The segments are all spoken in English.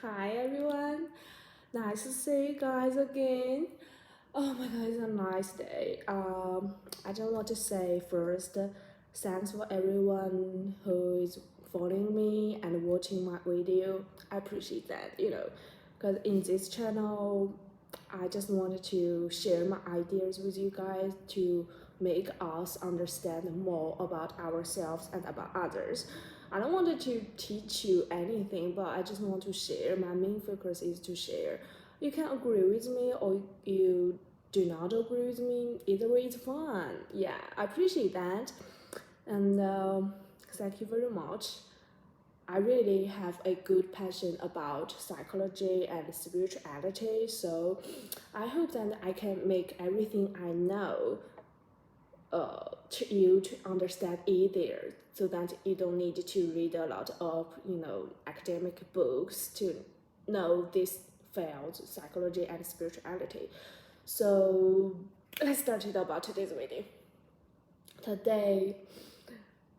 Hi everyone, nice to see you guys again. Oh my god, it's a nice day. I just want to say first, thanks for everyone who is following me and watching my video. I appreciate that, because in this channel, I just wanted to share my ideas with you guys to make us understand more about ourselves and about others. I don't want to teach you anything, but I just want to share. My main focus is to share. You can agree with me or you do not agree with me. Either way, it's fun. Yeah, I appreciate that. And thank you very much. I really have a good passion about psychology and spirituality, so I hope that I can make everything I know to you to understand it there, so that you don't need to read a lot of academic books to know this field, psychology and spirituality. So let's start it about today's video. Today,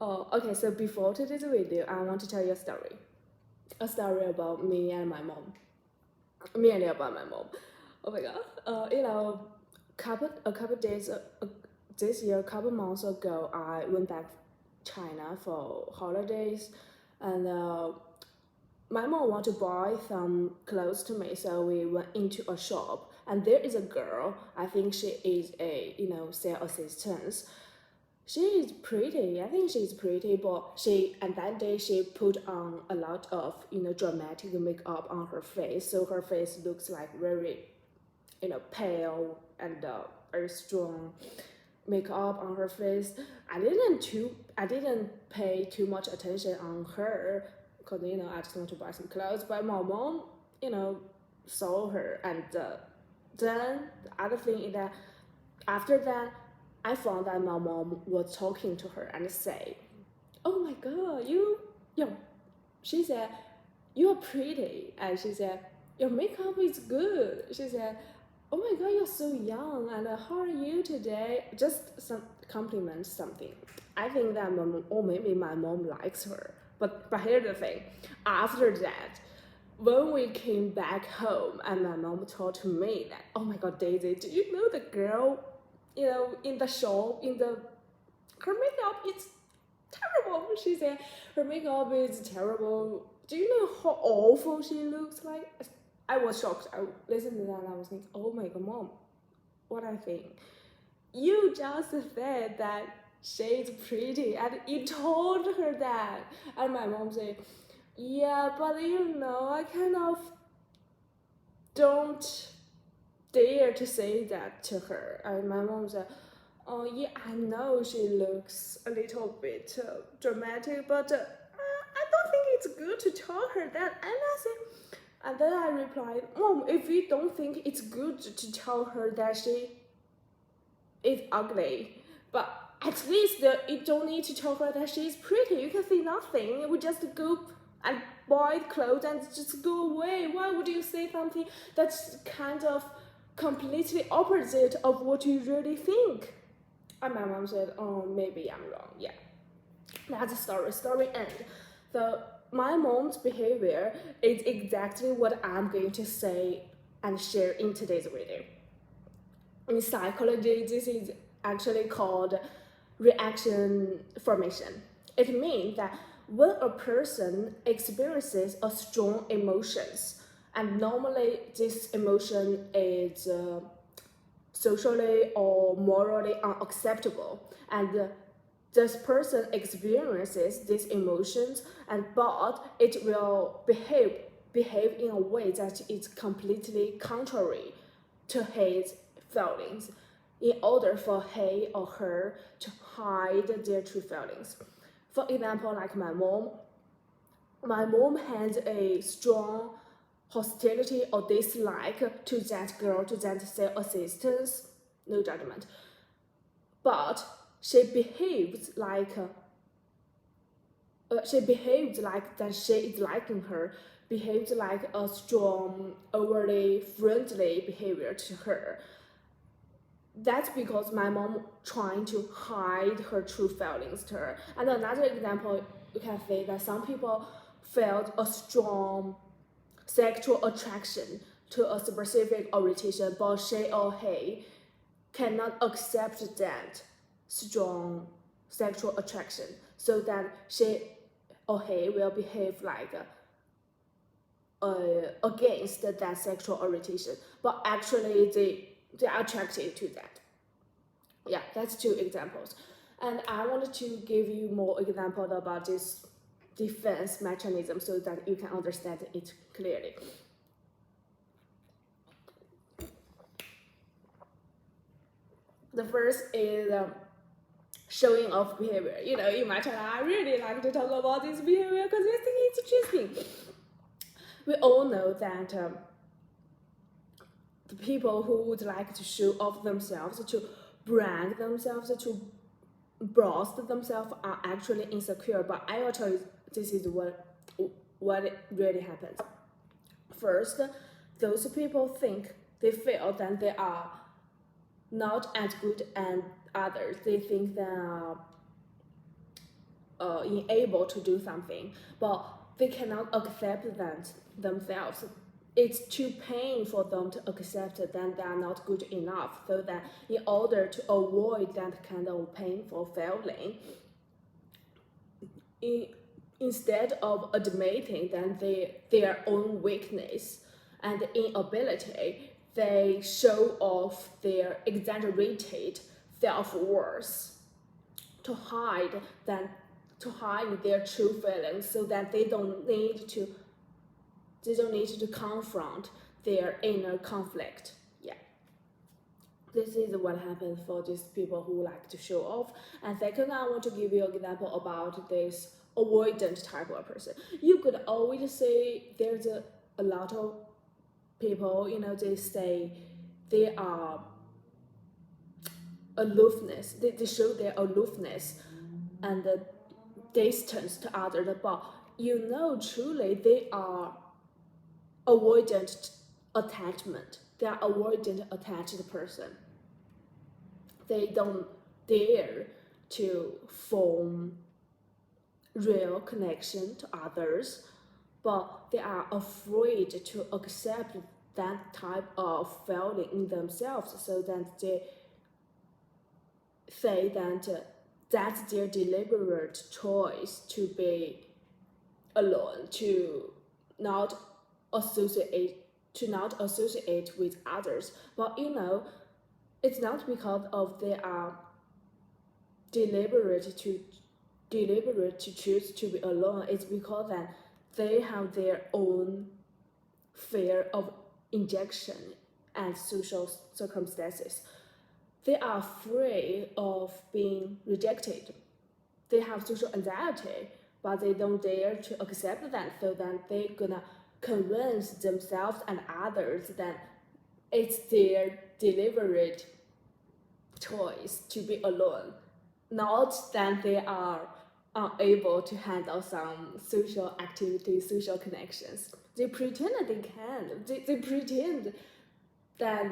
okay. So before today's video, I want to tell you a story about me and my mom. Mainly about my mom. Oh my god. A couple days this year, a couple months ago, I went back China for holidays, and my mom wanted to buy some clothes to me, so we went into a shop, and there is a girl. I think she is a sales assistant. She is pretty. I think she's pretty, but she and that day she put on a lot of dramatic makeup on her face, so her face looks like very pale and very strong makeup on her face. I didn't pay too much attention on her because I just want to buy some clothes. But my mom you know saw her, and then the other thing is that after that I found that my mom was talking to her and say, "Oh my god, yo," she said, "you're pretty," and she said, "your makeup is good." She said, "Oh my god, you're so young, and how are you today?" Just some compliments, something. I think that my mom, or maybe my mom likes her. But here's the thing. After that, when we came back home, and my mom told to me that, "Oh my god, Daisy, do you know the girl, in the shop, her makeup is terrible." She said her makeup is terrible. Do you know how awful she looks like? I was shocked. I listened to that and I was thinking, "Oh my god, mom, what I think? You just said that she's pretty and you told her that." And my mom said, "Yeah, but I kind of don't dare to say that to her." And my mom said, "Oh yeah, I know she looks a little bit dramatic, but I don't think it's good to tell her that." And then I replied, "Mom, if you don't think it's good to tell her that she is ugly, but at least you don't need to tell her that she's pretty. You can say nothing. You would just go and buy clothes and just go away. Why would you say something that's kind of completely opposite of what you really think?" And my mom said, "Oh, maybe I'm wrong. Yeah." That's the story. Story end. So my mom's behavior is exactly what I'm going to say and share in today's video. In psychology, this is actually called reaction formation. It means that when a person experiences a strong emotions, and normally this emotion is socially or morally unacceptable, and this person experiences these emotions, and but it will behave in a way that is completely contrary to his feelings, in order for he or her to hide their true feelings. For example, like my mom has a strong hostility or dislike to that girl, to that sales assistant, no judgment. But she behaves like that she is liking her, behaves like a strong, overly friendly behavior to her. That's because my mom trying to hide her true feelings to her. And another example, you can say that some people felt a strong sexual attraction to a specific orientation, but she or he cannot accept that strong sexual attraction, so that she or he will behave like against that sexual orientation, but actually they are attracted to that. Yeah, that's two examples. And I wanted to give you more examples about this defense mechanism so that you can understand it clearly. The first is showing off behavior. In my channel, I really like to talk about this behavior because I think it's interesting. We all know that the people who would like to show off themselves, to brag themselves, to boast themselves are actually insecure. But I will tell you, this is what really happens. First, those people they feel that they are not as good as others. They think they are unable to do something, but they cannot accept that themselves. It's too painful for them to accept that they are not good enough. So that in order to avoid that kind of painful feeling, instead of admitting that their own weakness and inability, they show off their exaggerated self-worth to hide their true feelings, so that they don't need to confront their inner conflict. Yeah, this is what happens for these people who like to show off. And second, I want to give you an example about this avoidant type of person. You could always say there's a lot of people, they say they are aloofness. They show their aloofness and the distance to others, but truly they are avoidant attachment. They are avoidant attached person. They don't dare to form real connection to others, but they are afraid to accept that type of feeling in themselves, so that they say that that's their deliberate choice to be alone, to not associate with others. But it's not because of they are deliberate to choose to be alone. It's because that they have their own fear of injection and social circumstances. They are afraid of being rejected. They have social anxiety, but they don't dare to accept that, so that they're gonna convince themselves and others that it's their deliberate choice to be alone, not that they are unable to handle some social activities, social connections. They pretend that they can. They pretend that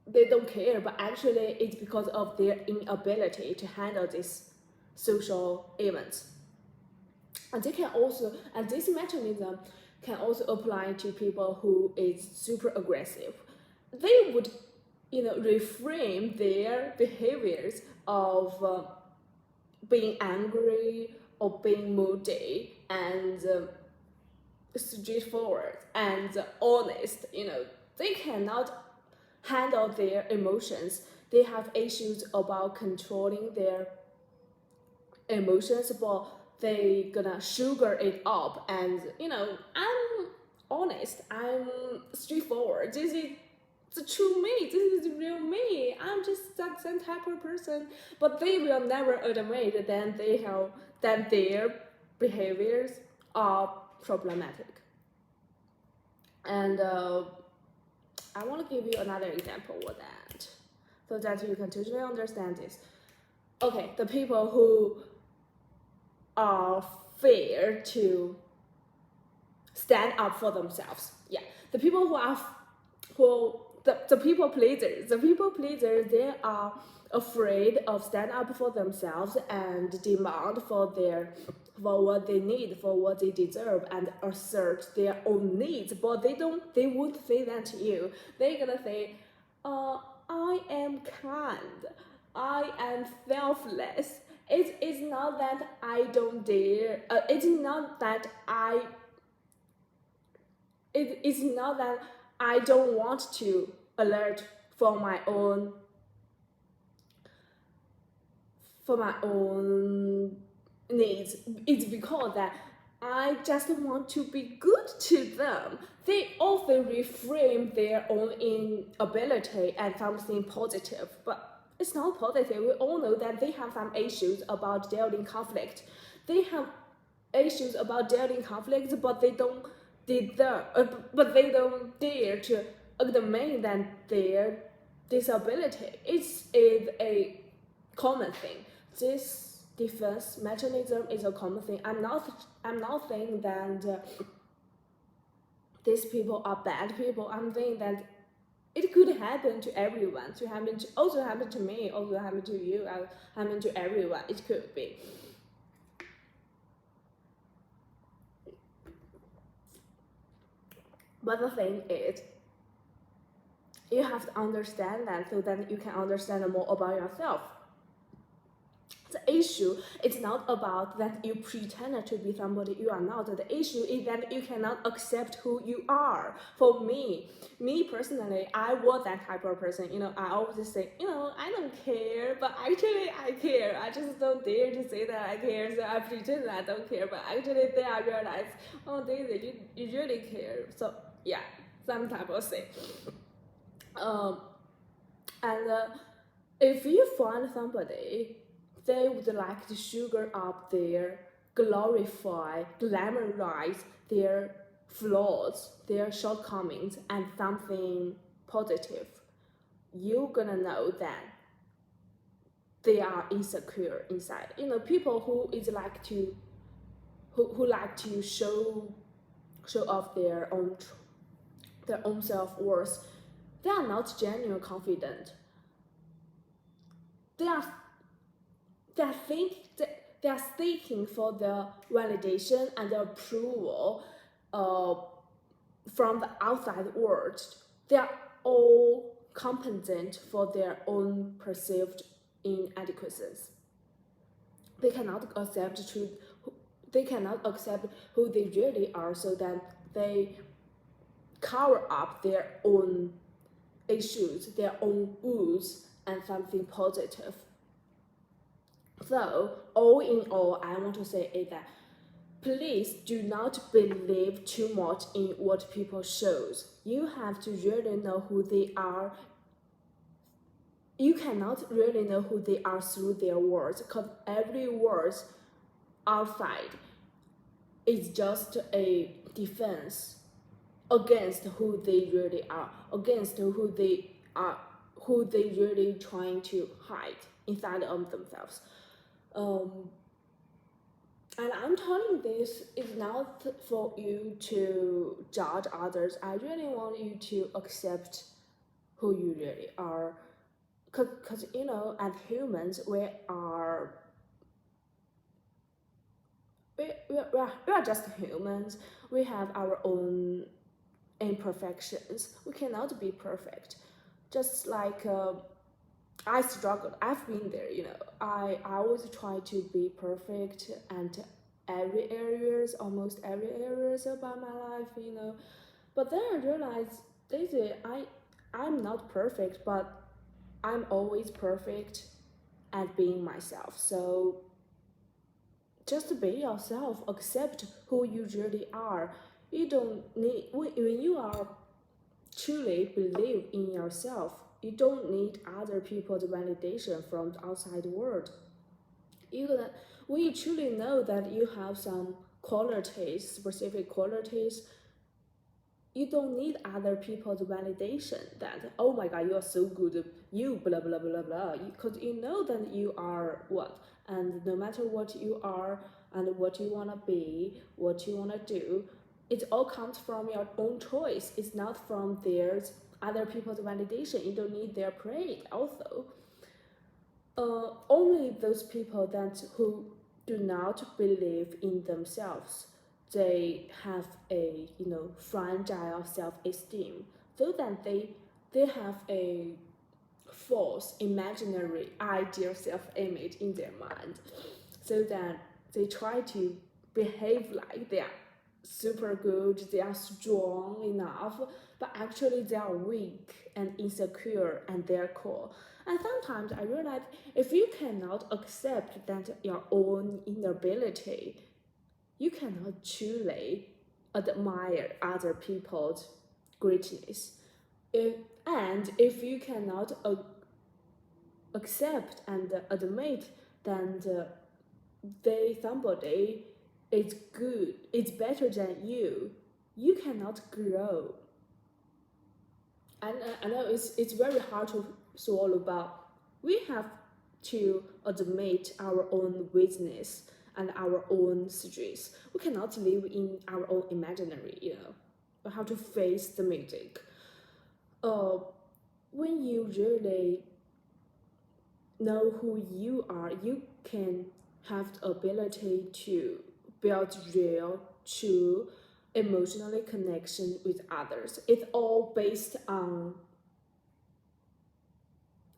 they don't care, but actually it's because of their inability to handle these social events. And this mechanism can also apply to people who is super aggressive. They would, reframe their behaviors of being angry or being moody and straightforward and honest. They cannot handle their emotions. They have issues about controlling their emotions, but they gonna sugar it up and I'm honest, I'm straightforward, this is the true me, this is the real me, I'm just that same type of person. But they will never admit that their behaviors are problematic. And I want to give you another example of that, so that you can totally understand this. Okay, the people who are fair to stand up for themselves. Yeah, the people the people pleasers. The people pleasers, they are afraid of stand up for themselves and demand for their for what they need, for what they deserve, and assert their own needs. But they won't say that to you. They're gonna say, I am kind, I am selfless. It's not that I don't dare, it's not that it's not that I don't want to alert for my own needs. It's because that I just want to be good to them. They often reframe their own inability as something positive, but it's not positive. We all know that they have some issues about dealing conflict. They have issues about dealing conflict, but they don't dare to admit that their disability is a common thing. This defense mechanism is a common thing. I'm not saying that these people are bad people. I'm saying that it could happen to everyone. Also happen to me. Also happen to you. Happen to everyone. It could be. But the thing is, you have to understand that so that you can understand more about yourself. The issue is not about that you pretend to be somebody you are not. The issue is that you cannot accept who you are. For me personally, I was that type of person. I always say, I don't care, but actually I care. I just don't dare to say that I care, so I pretend that I don't care. But actually, then I realize, oh, Daisy, you really care. So yeah, some type of thing. And if you find somebody they would like to sugar up glamorize their flaws, their shortcomings, and something positive, you're gonna know that they are insecure inside. People who like to show off their own self-worth, they are not genuinely confident. They are seeking for the validation and the approval from the outside world. They are all competent for their own perceived inadequacies. They cannot accept truth. They cannot accept who they really are, so that they cover up their own issues, their own wounds, and something positive. So, all in all, I want to say is that please do not believe too much in what people shows. You have to really know who they are. You cannot really know who they are through their words, because every word outside is just a defense against who they really are, against who they really trying to hide inside of themselves. And I'm telling this is not for you to judge others. I really want you to accept who you really are. Because as humans, we are just humans. We have our own imperfections. We cannot be perfect. Just like I struggled. I've been there. I always try to be perfect and almost every areas about my life. But then I realized, Daisy, I'm not perfect, but I'm always perfect at being myself. So just be yourself. Accept who you really are. You don't need when you are truly believe in yourself. You don't need other people's validation from the outside world. When you truly know that you have some qualities, specific qualities, you don't need other people's validation that, oh my god, you are so good, you blah blah blah blah, because you know that you are what, and no matter what you are and what you want to be, what you want to do, it all comes from your own choice. It's not from other people's validation. You don't need their praise also. Only those people who do not believe in themselves. They have a fragile self-esteem, so that they have a false imaginary ideal self-image in their mind, so that they try to behave like they are super good, they are strong enough, but actually they are weak and insecure and their core. And sometimes I realize, if you cannot accept that your own inability, you cannot truly admire other people's greatness. If, and if you cannot accept and admit that somebody is good, it's better than you cannot grow. And I know it's very hard to swallow, but we have to admit our own weakness and our own strengths. We cannot live in our own imaginary, We have to face the music. Uh, when you really know who you are, you can have the ability to build real, true, emotionally connection with others. It's all based on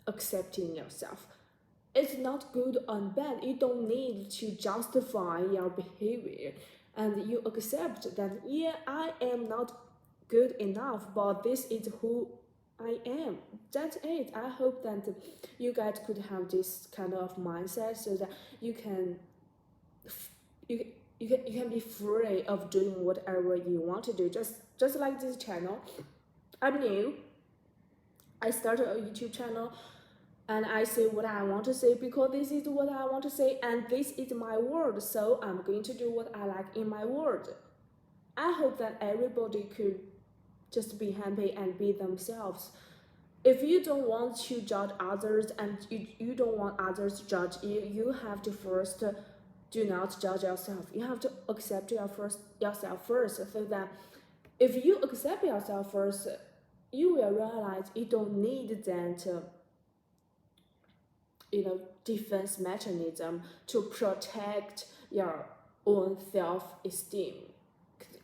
accepting yourself. It's not good or bad. You don't need to justify your behavior, and you accept that, yeah, I am not good enough, but this is who I am. That's it. I hope that you guys could have this kind of mindset, so that you can you can be free of doing whatever you want to do. Just like this channel. I'm new. I started a YouTube channel, and I say what I want to say because this is what I want to say, and this is my word, so I'm going to do what I like in my word. I hope that everybody could just be happy and be themselves. If you don't want to judge others, and you don't want others to judge you, you have to first do not judge yourself. You have to accept yourself first, so that if you accept yourself first, you will realize you don't need that defense mechanism to protect your own self-esteem.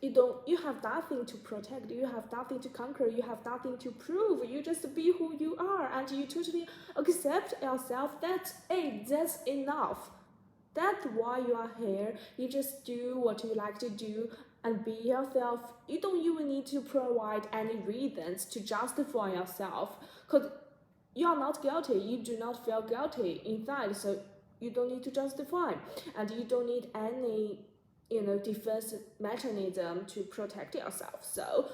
You have nothing to protect, you have nothing to conquer, you have nothing to prove. You just be who you are, and you totally accept yourself. That's it, that's enough. That's why you are here. You just do what you like to do and be yourself. You don't even need to provide any reasons to justify yourself, because you are not guilty. You do not feel guilty inside, so you don't need to justify, and you don't need any defense mechanism to protect yourself. So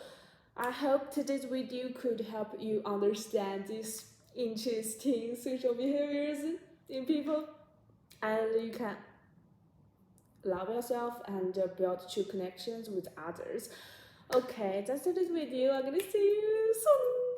I hope today's video could help you understand these interesting social behaviors in people, and you can love yourself and build true connections with others. Okay, that's today's video. I'm gonna see you soon.